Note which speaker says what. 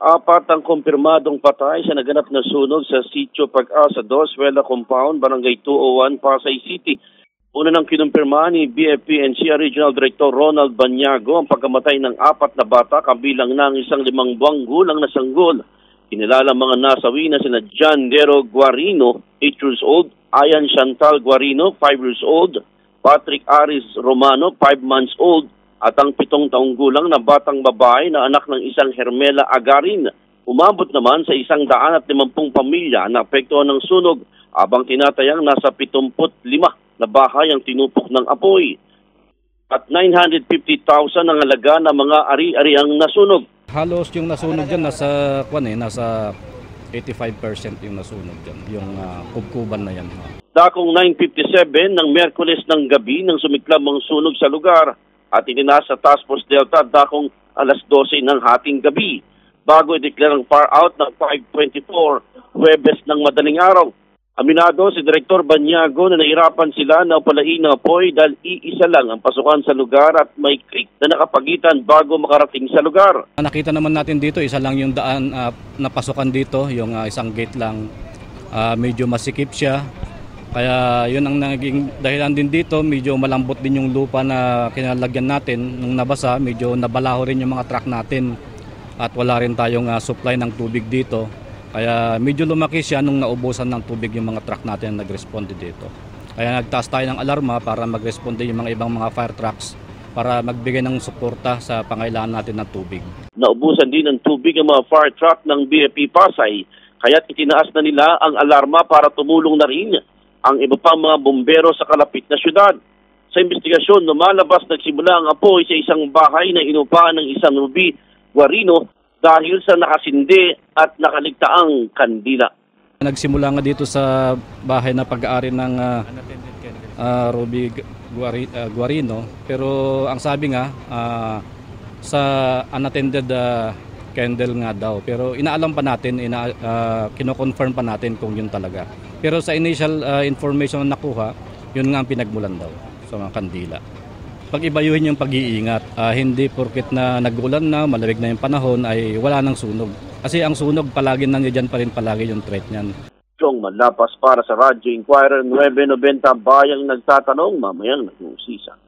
Speaker 1: Apat ang kumpirmadong patay sa naganap na sunog sa Sitio Pag-asa 2, Wela Compound, Barangay 201, Pasay City. Una nang kinumpirma ni BFP-NCR Regional Director Ronald Banyago ang pagkamatay ng apat na bata kabilang ng isang 5 buwang gulang na sanggol. Kinilala mga nasawi na sina John Dero Guarino, 8 years old, Ayan Chantal Guarino, 5 years old, Patrick Aris Romano, 5 months old, at ang 7 taong gulang na batang babae na anak ng isang Hermela Agarin. Umabot naman sa 150 pamilya na apektuhan ng sunog, habang tinatayang nasa 75 na bahay ang tinupok ng apoy. At 950,000 ang halaga ng mga ari-ariang nasunog.
Speaker 2: Halos yung nasunog dyan, nasa 85% yung nasunog dyan, yung kubkuban na yan.
Speaker 1: Dakong 9:57 ng Miyerkules ng gabi nang sumiklab ang sunog sa lugar at ininasa sa Task Force Delta dakong alas 12 ng hating gabi bago i-declare ang far out ng 5:24 Huwebes ng madaling araw. Aminado si Director Banyago na nahirapan sila na upalain ng apoy dahil iisa lang ang pasukan sa lugar at may creek na nakapagitan bago makarating sa lugar.
Speaker 2: Nakita naman natin dito, isa lang yung daan na pasukan dito, yung isang gate lang. Medyo masikip siya. Kaya yun ang naging dahilan din dito, medyo malambot din yung lupa na kinalagyan natin. Nung nabasa, medyo nabalaho rin yung mga truck natin at wala rin tayong supply ng tubig dito. Kaya medyo lumaki siya nung naubusan ng tubig yung mga truck natin na nag-responde dito. Kaya nagtaas tayo ng alarma para mag-responde yung mga ibang mga fire trucks para magbigay ng suporta sa pangailangan natin ng tubig.
Speaker 1: Naubusan din ng tubig ang mga fire truck ng BFP Pasay, kaya't itinaas na nila ang alarma para tumulong na rin ang iba pang mga bumbero sa kalapit na syudad. Sa investigasyon, lumalabas nagsimula ang apoy sa isang bahay na inupahan ng isang Ruby Guarino dahil sa nakasindi at nakaligtaang kandila.
Speaker 2: Nagsimula nga dito sa bahay na pag-aari ng Ruby Guarino, pero ang sabi nga sa unattended candle nga daw. Pero inaalam pa natin, kino-confirm pa natin kung yun talaga. Pero sa initial information na nakuha, yun nga ang pinagmulan daw sa mga kandila. Pag-ibayuhin yung pag-iingat, hindi porket na nag-ulan na, malamig na yung panahon, ay wala nang sunog. Kasi ang sunog, palagi nandiyan pa rin palagi yung threat niyan.
Speaker 1: Chong Manlapas para sa Radyo Inquirer 990, bayang nagtatanong, mamayang nag-uusisa.